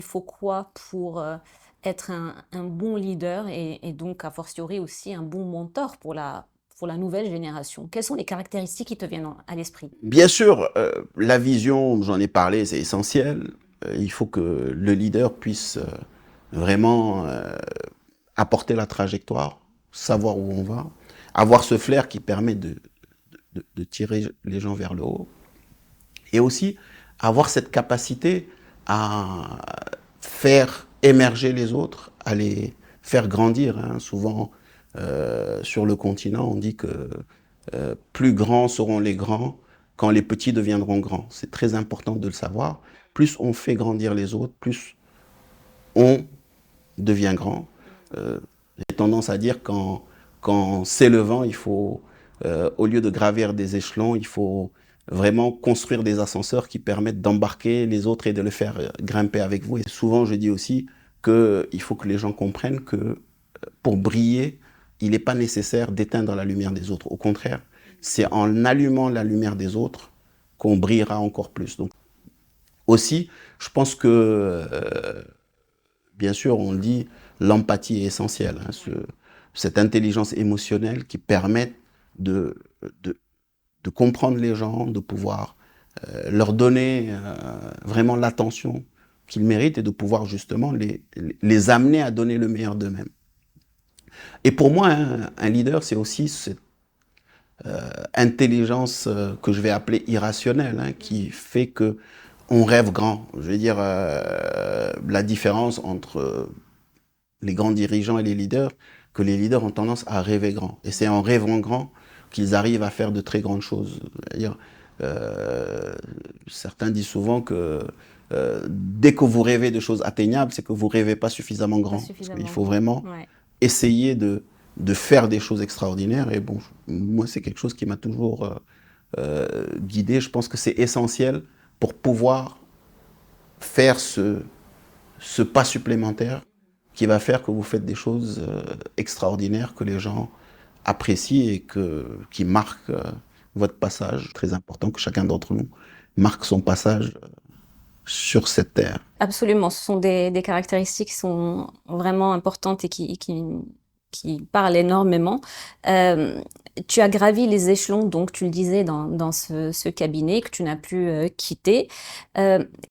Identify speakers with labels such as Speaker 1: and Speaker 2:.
Speaker 1: Il faut quoi pour être un bon leader et donc, a fortiori aussi, un bon mentor pour la nouvelle génération? Quelles sont les caractéristiques qui te viennent à l'esprit?
Speaker 2: Bien sûr, la vision, j'en ai parlé, c'est essentiel. Il faut que le leader puisse vraiment apporter la trajectoire, savoir où on va, avoir ce flair qui permet de tirer les gens vers le haut, et aussi avoir cette capacité à faire émerger les autres, à les faire grandir. Hein. Souvent, sur le continent, on dit que plus grands seront les grands quand les petits deviendront grands. C'est très important de le savoir. Plus on fait grandir les autres, plus on devient grand. Euh, J'ai tendance à dire qu'en s'élevant, il faut, au lieu de gravir des échelons, il faut vraiment construire des ascenseurs qui permettent d'embarquer les autres et de les faire grimper avec vous. Et souvent, je dis aussi qu'il faut que les gens comprennent que pour briller, il n'est pas nécessaire d'éteindre la lumière des autres. Au contraire, c'est en allumant la lumière des autres qu'on brillera encore plus. Donc aussi, je pense que bien sûr, on le dit, l'empathie est essentielle. Hein, cette intelligence émotionnelle qui permet de, de, de comprendre les gens, de pouvoir leur donner vraiment l'attention qu'ils méritent et de pouvoir justement les amener à donner le meilleur d'eux-mêmes. Et pour moi, hein, un leader, c'est aussi cette intelligence que je vais appeler irrationnelle, hein, qui fait que on rêve grand. Je veux dire, la différence entre les grands dirigeants et les leaders, que les leaders ont tendance à rêver grand. Et c'est en rêvant grand qu'ils arrivent à faire de très grandes choses. C'est-à-dire, euh, certains disent souvent que dès que vous rêvez de choses atteignables, c'est que vous rêvez pas suffisamment
Speaker 1: Pas
Speaker 2: grand. Parce qu'il
Speaker 1: suffisamment
Speaker 2: faut
Speaker 1: grand.
Speaker 2: vraiment
Speaker 1: Ouais.
Speaker 2: essayer de faire des choses extraordinaires. Et bon, moi, c'est quelque chose qui m'a toujours guidé. Je pense que c'est essentiel pour pouvoir faire ce pas supplémentaire qui va faire que vous faites des choses extraordinaires que les gens apprécient et qui marquent votre passage. Très important que chacun d'entre nous marque son passage sur cette terre.
Speaker 1: Absolument, ce sont des caractéristiques qui sont vraiment importantes et qui parlent énormément. Euh, Tu as gravi les échelons, donc tu le disais, dans ce cabinet que tu n'as pu quitter.